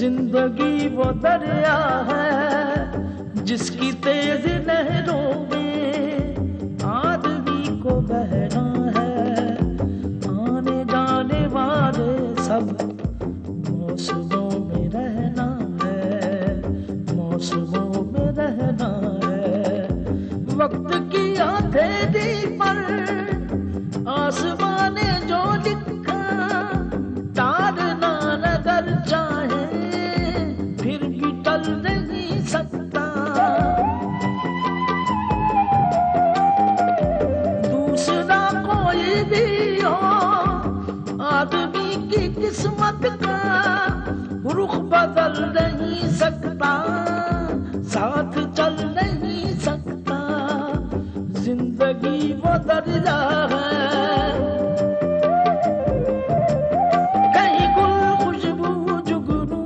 जिंदगी वो दरिया है जिसकी तेज लहरों में आदमी को बहना है। आने जाने वाले सब मौसमों में रहना है, मौसमों में रहना है। वक्त की हथेली पर आसमान ने जो लिखा तारना नगर चाहे फिर भी टल नहीं सकता। दूसरा कोई भी हो आदमी की किस्मत का रुख बदल नहीं सकता, साथ चल नहीं सकता। जिंदगी वो दरिया है, कहीं गुल खुशबू जुगनू,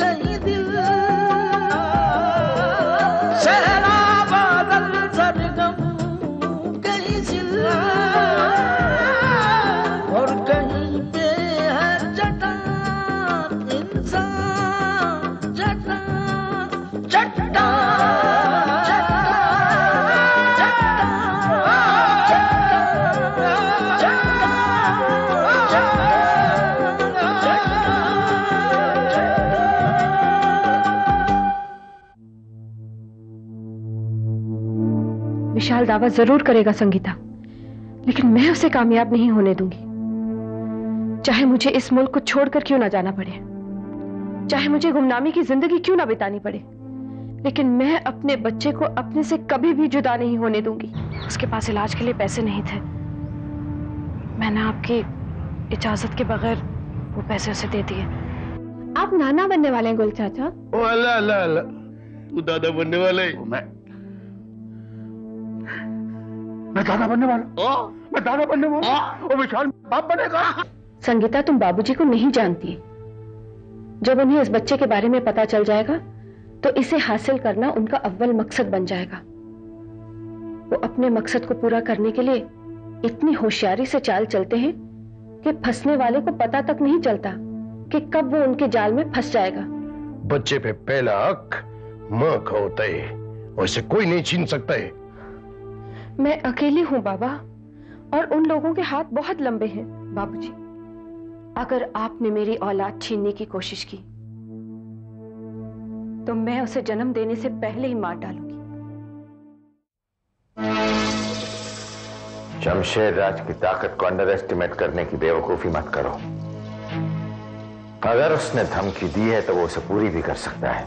कहीं दिल सहरा बादल सरगम, कहीं सिला और कहीं पे है चट्टान इंसान, चट्टान चट्टान। विशाल दावा जरूर करेगा संगीता, लेकिन मैं उसे कामयाब नहीं होने दूंगी। चाहे मुझे इस मुल्क को छोड़कर क्यों ना जाना पड़े, चाहे मुझे गुमनामी की जिंदगी क्यों ना बितानी पड़े, लेकिन मैं अपने बच्चे को अपने से कभी भी जुदा नहीं होने दूंगी। उसके पास इलाज के लिए पैसे नहीं थे, मैंने आपकी इजाजत के बगैर वो पैसे उसे दे दिए। आप नाना बनने वाले हैं गुल चाचा? ओ अल्लाह अल्लाह अल्लाह, तू दादा बनने वाला है? मैं दादा बनने वाला? मैं दादा बनने वाला? और विशाल बाप बनेगा? संगीता, तुम बाबूजी को नहीं जानती। जब उन्हें इस बच्चे के बारे में पता चल जाएगा तो इसे हासिल करना उनका अव्वल मकसद बन जाएगा। वो अपने मकसद को पूरा करने के लिए इतनी होशियारी से चाल चलते हैं कि फंसने वाले को पता तक नहीं चलता कि कब वो उनके जाल में फंस जाएगा। बच्चे पे पहला हक मां का होता है, वैसे कोई नहीं छीन सकता है। मैं अकेली हूं बाबा, और उन लोगों के हाथ बहुत लंबे हैं। बाबूजी, अगर आपने मेरी औलाद छीनने की कोशिश की तो मैं उसे जन्म देने से पहले ही मार डालूंगी। शमशेर राज की ताकत को अंडर एस्टिमेट करने की बेवकूफी मत करो। अगर उसने धमकी दी है तो वो उसे पूरी भी कर सकता है।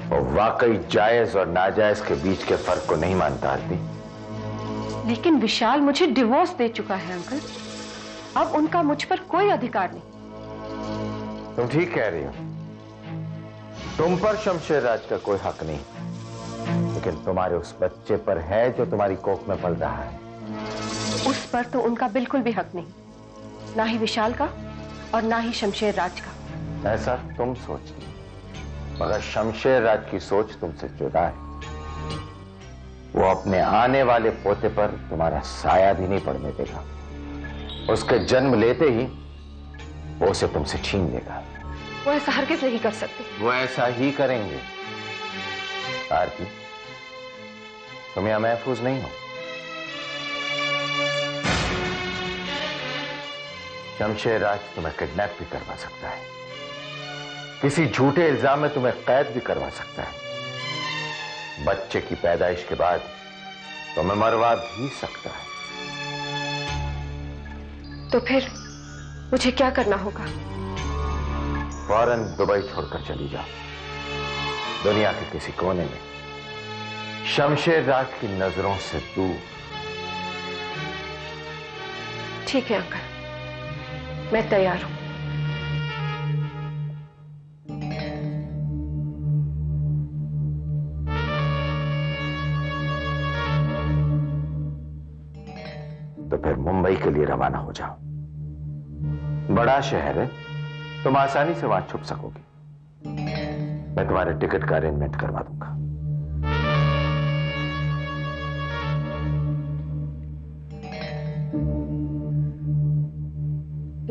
वो वाकई जायज और नाजायज के बीच के फर्क को नहीं मानता आदमी। लेकिन विशाल मुझे डिवोर्स दे चुका है अंकल, अब उनका मुझ पर कोई अधिकार नहीं। तुम ठीक कह रही हो, तुम पर शमशेर राज का कोई हक नहीं, लेकिन तुम्हारे उस बच्चे पर है जो तुम्हारी कोख में पल रहा है। उस पर तो उनका बिल्कुल भी हक नहीं, ना ही विशाल का और ना ही शमशेर राज का। ऐसा तुम सोचती, मगर शमशेर राज की सोच तुमसे जुदा है। वो अपने आने वाले पोते पर तुम्हारा साया भी नहीं पड़ने देगा। उसके जन्म लेते ही वो उसे तुमसे छीन लेगा। वो ऐसा हरगिज़ नहीं कर सकते। वो ऐसा ही करेंगे। आरती, तुम यहां महफूज नहीं हो। शमशेर राज तुम्हें किडनैप भी करवा सकता है, किसी झूठे इल्जाम में तुम्हें कैद भी करवा सकता है। बच्चे की पैदाइश के बाद तुम्हें मरवा भी सकता है। तो फिर मुझे क्या करना होगा? फौरन दुबई छोड़कर चली जाओ, दुनिया के किसी कोने में, शमशेर राज की नजरों से दूर। ठीक है अंकल, मैं तैयार हूं। तो फिर मुंबई के लिए रवाना हो जाओ। बड़ा शहर है, तुम आसानी से वहां छुप सकोगे। मैं तुम्हारे टिकट का अरेंजमेंट करवा दूंगा।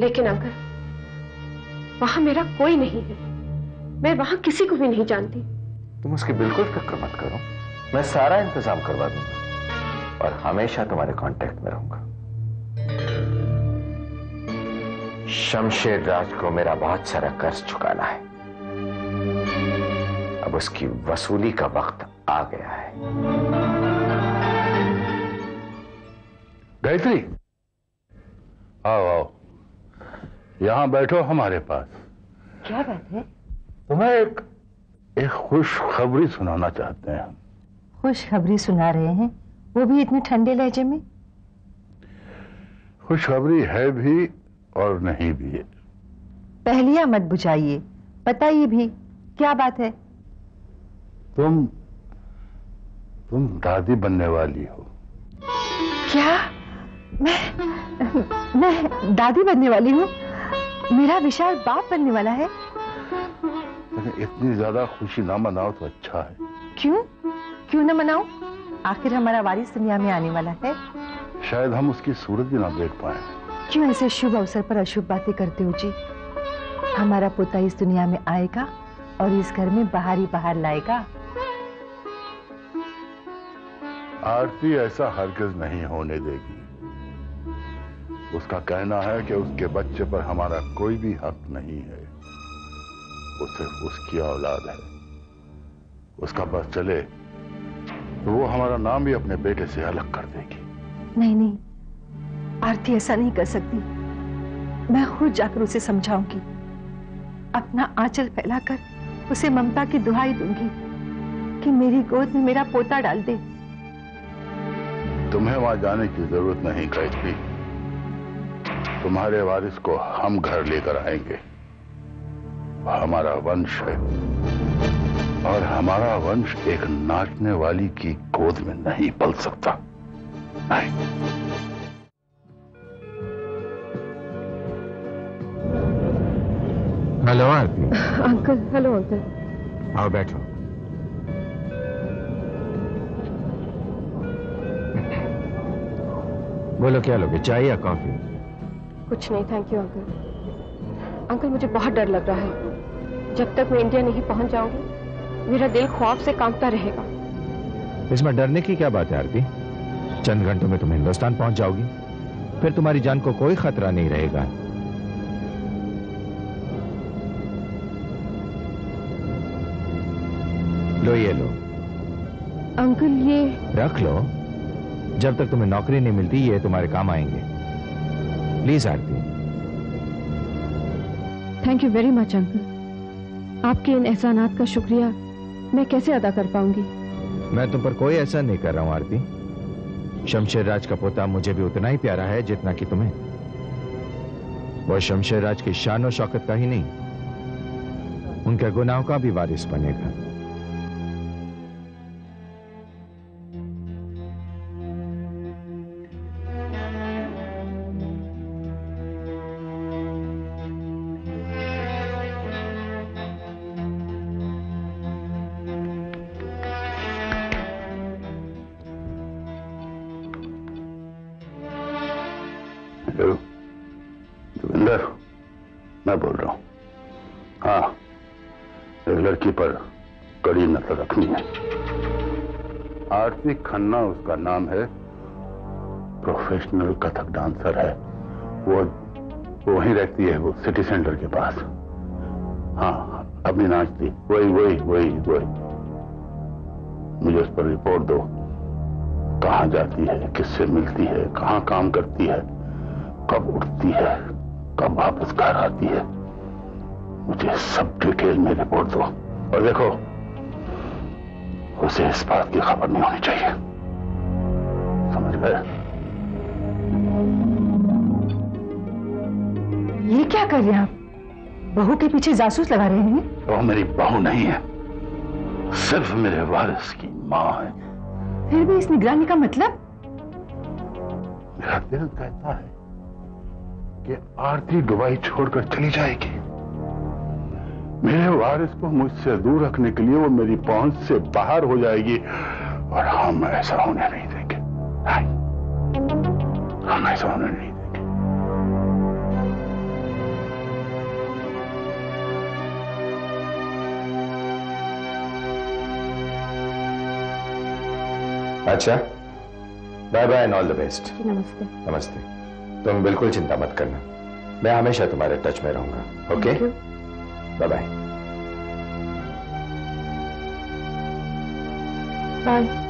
लेकिन अंकल, वहां मेरा कोई नहीं है। मैं वहां किसी को भी नहीं जानती। तुम उसकी बिल्कुल फिक्र मत करो, मैं सारा इंतजाम करवा दूंगा और हमेशा तुम्हारे कांटेक्ट में रहूंगा। शमशेर राज को मेरा बहुत सारा कर्ज चुकाना है, अब उसकी वसूली का वक्त आ गया है। गायत्री, आओ आओ, यहां बैठो हमारे पास। क्या बात है? तुम्हें एक खुश खबरी सुनाना चाहते हैं। खुशखबरी सुना रहे हैं, वो भी इतने ठंडे लहजे में? खुशखबरी है भी और नहीं भी है। पहलियां मत बुझाइए, बताइए भी, क्या बात है? तुम दादी बनने वाली हो। क्या? मैं दादी बनने वाली हूँ? मेरा विशाल बाप बनने वाला है? लेकिन इतनी ज्यादा खुशी ना मनाओ तो अच्छा है। क्यों ना मनाऊं? आखिर हमारा वारिस दुनिया में आने वाला है। शायद हम उसकी सूरत भी ना देख पाए। क्यों ऐसे शुभ अवसर पर अशुभ बातें करते हो जी? हमारा पोता इस दुनिया में आएगा और इस घर में बाहर ही बाहर लाएगा। आरती ऐसा हरगिज नहीं होने देगी। उसका कहना है कि उसके बच्चे पर हमारा कोई भी हक नहीं है, वो सिर्फ उसकी औलाद है। उसका बस चले तो वो हमारा नाम भी अपने बेटे से अलग कर देगी। नहीं, आरती ऐसा नहीं कर सकती। मैं खुद जाकर उसे समझाऊंगी, अपना आंचल फैलाकर उसे ममता की दुहाई दूंगी कि मेरी गोद में मेरा पोता डाल दे। तुम्हें वहां जाने की जरूरत नहीं गायत्री, तुम्हारे वारिस को हम घर लेकर आएंगे। हमारा वंश है और हमारा वंश एक नाचने वाली की गोद में नहीं पल सकता। नहीं। हेलो आरती। अंकल। Hello uncle. आओ बैठो। बोलो क्या लोगे, चाय या कॉफी? कुछ नहीं, थैंक यू अंकल। अंकल मुझे बहुत डर लग रहा है। जब तक मैं इंडिया नहीं पहुंच जाऊंगी मेरा दिल ख्वाब से कांपता रहेगा। इसमें डरने की क्या बात है आरती? चंद घंटों में तुम हिंदुस्तान पहुंच जाओगी, फिर तुम्हारी जान को कोई खतरा नहीं रहेगा। लो ये लो। अंकल ये रख लो, जब तक तुम्हें नौकरी नहीं मिलती ये तुम्हारे काम आएंगे। Please Aarti. Thank you very much uncle. आपके इन एहसानात का शुक्रिया मैं कैसे अदा कर पाऊंगी? मैं तुम पर कोई एहसान नहीं कर रहा हूं आरती। शमशेर राज का पोता मुझे भी उतना ही प्यारा है जितना कि तुम्हें। वो शमशेर राज की शान और शौकत का ही नहीं, उनके गुनाहों का भी वारिस बनेगा। जोगिंदर, मैं बोल रहा हूं। हाँ, एक लड़की पर कड़ी नजर रखनी है। आरती खन्ना उसका नाम है, प्रोफेशनल कथक डांसर है। वो वहीं रहती है, वो सिटी सेंटर के पास। हाँ, अभी नाचती। वही मुझे उस पर रिपोर्ट दो। कहां जाती है, किससे मिलती है, कहां काम करती है, कब उठती है, कब वापस घर आती है। मुझे सब डिटेल में रिपोर्ट दो। और देखो, उसे इस बात की खबर नहीं होनी चाहिए, समझ गए? ये क्या कर रहे हैं आप? बहू के पीछे जासूस लगा रहे हैं? वो मेरी बहू नहीं है, सिर्फ मेरे वारिस की मां है। फिर भी इस निगरानी का मतलब? मेरा दिल कहता है कि आरती दुबई छोड़कर चली जाएगी। मेरे वारिस को मुझसे दूर रखने के लिए वो मेरी पहुंच से बाहर हो जाएगी, और हम ऐसा होने नहीं देंगे। नहीं, हम ऐसा होने नहीं देंगे। अच्छा, bye bye and all the best. नमस्ते। नमस्ते। तुम बिल्कुल चिंता मत करना, मैं हमेशा तुम्हारे टच में रहूंगा। Okay, bye bye. बाय।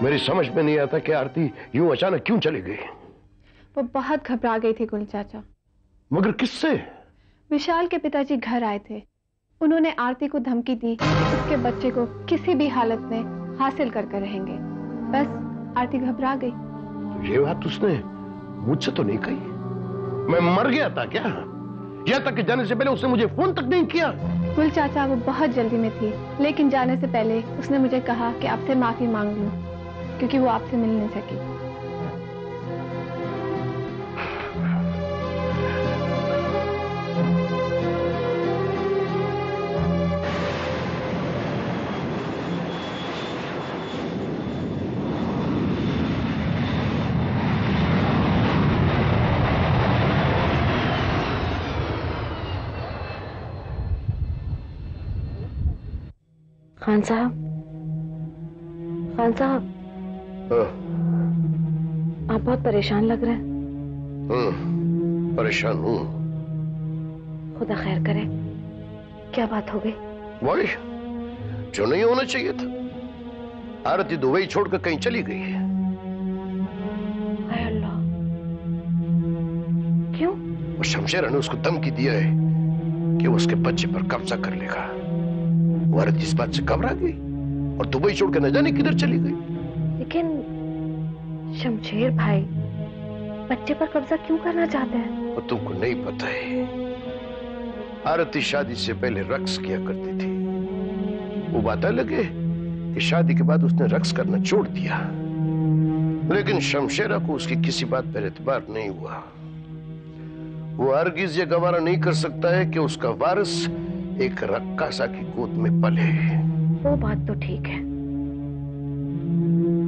मेरी समझ में नहीं आता कि आरती यूं अचानक क्यों चली गई। वो बहुत घबरा गई थी गुल चाचा। मगर किससे? विशाल के पिताजी घर आए थे। उन्होंने आरती को धमकी दी कि उसके बच्चे को किसी भी हालत में हासिल करके रहेंगे। बस आरती घबरा गई। ये बात उसने मुझसे तो नहीं कही। मैं मर गया था क्या? यहाँ तक कि जाने से पहले उसने मुझे फोन तक नहीं किया। गुल चाचा वो बहुत जल्दी में थी, लेकिन जाने से पहले उसने मुझे कहा कि आपसे माफी मांग लूं, क्योंकि वो आपसे मिल नहीं सकी। खान साहब, खान साहब, आप बहुत परेशान लग रहे हैं। परेशान हूं। खुदा खैर करे, क्या बात हो गई? वही जो नहीं होना चाहिए था। आरती दुबई छोड़कर कहीं चली गई है। हाय अल्लाह, क्यों? और शमशेर ने उसको धमकी दिया है कि वो उसके बच्चे पर कब्जा कर लेगा। वो आरती इस बात से घबरा गई और दुबई छोड़कर न जाने किधर चली गई। लेकिन शमशेर भाई बच्चे पर कब्जा क्यों करना चाहते हैं? वो तुमको नहीं पता है। आरती शादी से पहले रक्स किया करती थी। वो बात अलग है कि शादी के बाद उसने रक्स करना छोड़ दिया, लेकिन शमशेरा को उसकी किसी बात पर एतबार नहीं हुआ। वो हरगिज ये गवारा नहीं कर सकता है कि उसका वारिस एक रक्कासा की गोद में पले। वो बात तो ठीक है,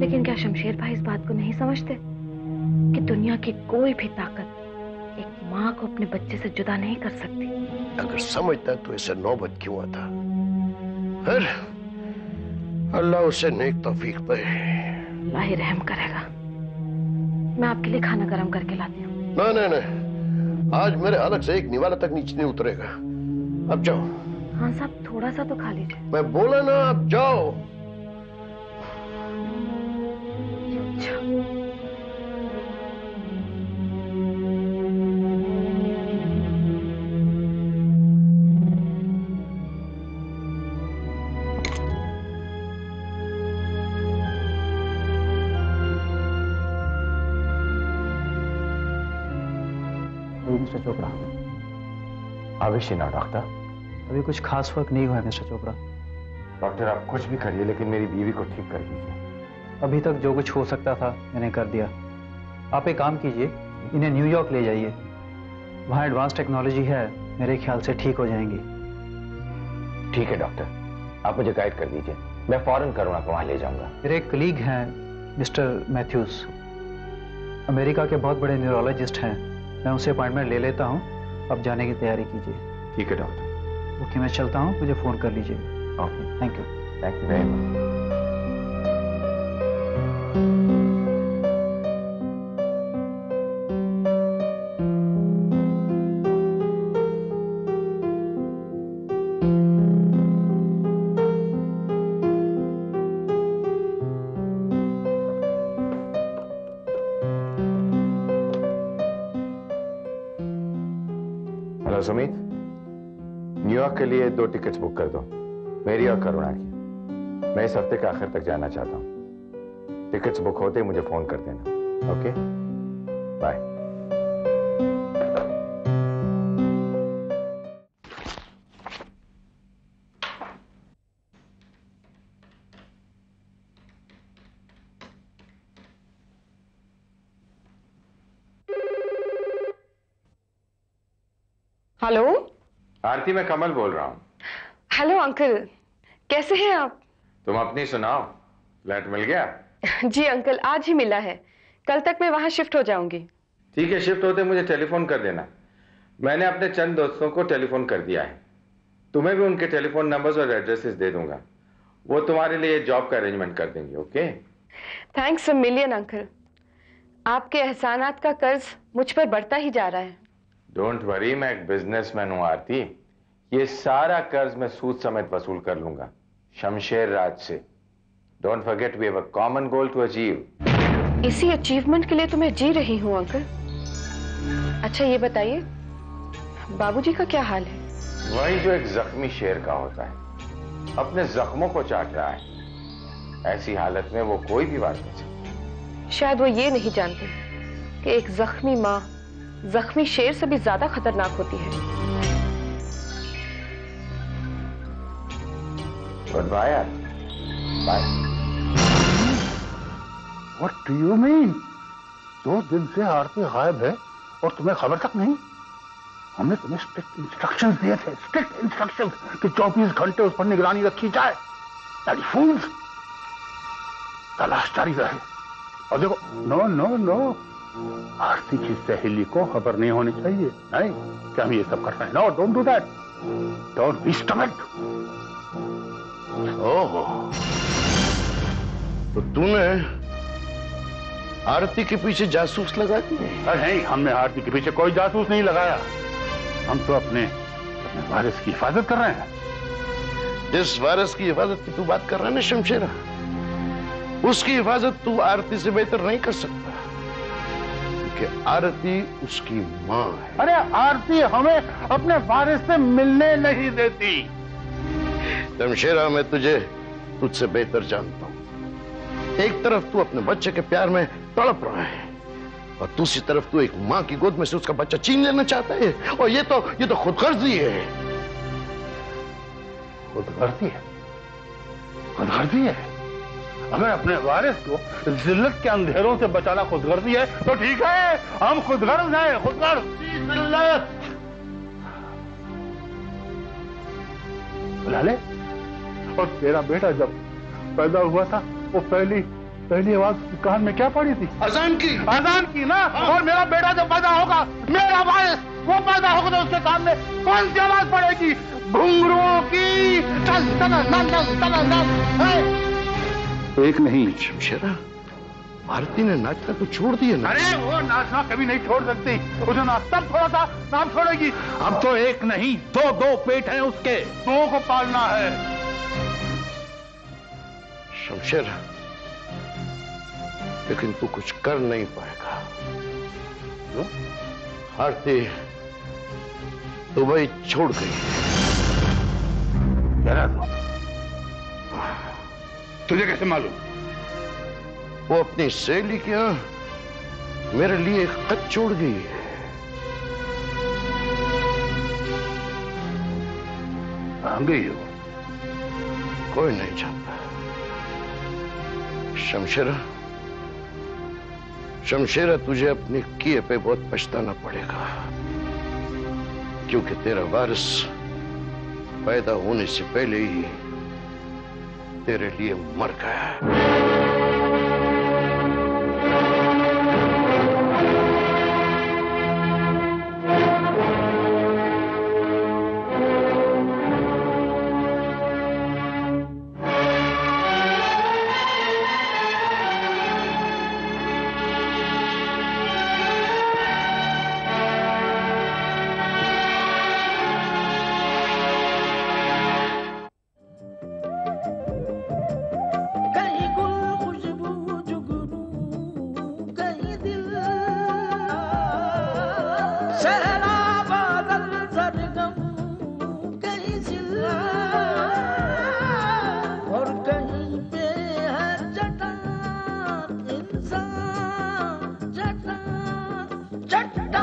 लेकिन क्या शमशेर भाई इस बात को नहीं समझते कि दुनिया की कोई भी ताकत एक माँ को अपने बच्चे से जुदा नहीं कर सकती? अगर समझता तो ऐसा नौबत क्यों आता? फिर अल्लाह उसे नेक तौफीक दे। अल्लाह ही रहम करेगा। मैं आपके लिए खाना गर्म करके लाती हूँ। नहीं, आज मेरे हलक से एक निवाला तक नीचे नहीं उतरेगा। अब जाओ। हाँ साहब, थोड़ा सा तो खा लीजिए। मैं बोला ना, अब जाओ। अच्छा। मिस्टर चोपड़ा। आवेशी ना डॉक्टर। अभी कुछ खास फर्क नहीं हुआ है मिस्टर चोपड़ा। डॉक्टर आप कुछ भी करिए, लेकिन मेरी बीवी को ठीक कर दीजिए। अभी तक जो कुछ हो सकता था मैंने कर दिया। आप एक काम कीजिए, इन्हें न्यूयॉर्क ले जाइए। वहाँ एडवांस टेक्नोलॉजी है, मेरे ख्याल से ठीक हो जाएंगी। ठीक है डॉक्टर, आप मुझे गाइड कर दीजिए, मैं फौरन करुणा को वहाँ ले जाऊंगा। मेरे एक कलीग हैं मिस्टर मैथ्यूज, अमेरिका के बहुत बड़े न्यूरोलॉजिस्ट हैं। मैं उनसे अपॉइंटमेंट ले लेता हूँ, अब जाने की तैयारी कीजिए। ठीक है डॉक्टर। ओके, मैं चलता हूँ, मुझे फोन कर लीजिए। Okay, thank you. Thank you very much. Hello Sumit, New York के लिए 2 टिकट्स बुक कर दो, मेरी और करुणा की। मैं इस हफ्ते के आखिर तक जाना चाहता हूं। टिकट्स बुक होते ही मुझे फोन कर देना। Okay, bye. हेलो। आरती, मैं कमल बोल रहा हूं। हेलो अंकल, कैसे हैं आप? तुम अपनी सुनाओ, फ्लैट मिल गया? जी अंकल, आज ही मिला है। कल तक मैं वहां शिफ्ट हो जाऊंगी। ठीक है, शिफ्ट होते मुझे टेलीफोन कर देना। मैंने अपने चंद दोस्तों को टेलीफोन कर दिया है। तुम्हें भी उनके टेलीफोन नंबर्स और एड्रेसेस दे दूंगा। वो तुम्हारे लिए जॉब का अरेंजमेंट कर देंगे। Okay? Thanks a million uncle. आपके एहसानात का कर्ज मुझ पर बढ़ता ही जा रहा है। डोंट वरी, मैं एक बिजनेसमैन हूं आरती। ये सारा कर्ज मैं सूद समेत वसूल कर लूंगा, शमशेर राज से। Don't forget we have a common goal to achieve. इसी अचीवमेंट के लिए तो मैं जी रही हूँ अंकल। अच्छा ये बताइए, बाबूजी का क्या हाल है? वही जो एक जख्मी शेर का होता है, अपने जख्मों को चाट रहा है। ऐसी हालत में वो कोई भी बात कर सकता। शायद वो ये नहीं जानते कि एक जख्मी माँ जख्मी शेर से भी ज्यादा खतरनाक होती है। गुड बाय यार, bye. What do you mean? 2 दिन से आरती गायब है और तुम्हें खबर तक नहीं? हमने तुम्हें स्ट्रिक्ट इंस्ट्रक्शंस दिए थे, स्ट्रिक्ट इंस्ट्रक्शंस कि 24 घंटे उस पर निगरानी रखी जाए। Bloody fools! तलाश जारी रहे। और देखो, नो नो नो, आरती की सहेली को खबर नहीं होनी चाहिए। नहीं कि हम ये सब कर रहे हैं। No, don't do that, don't be stubborn. ओहो, तो तूने आरती के पीछे जासूस लगा दिए? नहीं, हमने आरती के पीछे कोई जासूस नहीं लगाया। हम तो अपने वारिस की हिफाजत कर रहे हैं। जिस वारिस की हिफाजत की तू बात कर रहा है ना शमशेरा, उसकी हिफाजत तू आरती से बेहतर नहीं कर सकता, क्योंकि आरती उसकी मां है। अरे आरती हमें अपने वारिस से मिलने नहीं देती। शमशेरा, मैं तुझसे बेहतर जानता हूं। एक तरफ तू अपने बच्चे के प्यार में तड़प रहा है और दूसरी तरफ तू एक मां की गोद में से उसका बच्चा छीन लेना चाहता है। और ये तो खुदगर्जी है। खुदगर्जी है? खुदगर्जी है? अगर अपने वारिस को जिल्लत के अंधेरों से बचाना खुदगर्जी है तो ठीक है, हम खुदगर्ज हैं। खुदगर्ज जिल्लत बुला ले। और तेरा बेटा जब पैदा हुआ था, वो पहली आवाज कान में क्या पड़ी थी? अजान की। अजान की ना। और मेरा बेटा जब पैदा होगा, मेरा वारिस वो पैदा होगा, तो उसके कान में कौन सी आवाज पड़ेगी? घुंघरुओं की। चल चल चल चल। एक नहीं शमशेरा, आरती ने नाचना तो छोड़ दिया ना। अरे वो नाचना कभी नहीं छोड़ सकती। उसे नाच तब छोड़ा था, नाम छोड़ेगी। अब तो एक नहीं, दो पेट हैं उसके, 2 को पालना है। शमशेरा, लेकिन तू कुछ कर नहीं पाएगा। आरती दुबई छोड़ गई। जरा तुझे कैसे मालूम? वो अपनी सहेली के यहाँ मेरे लिए एक खत छोड़ गई है। कहाँ गई हो? कोई नहीं जानता। शमशेरा, तुझे अपने किए पे बहुत पछताना पड़ेगा, क्योंकि तेरा वारिस पैदा होने से पहले ही तेरे लिए मर गया। चट्टान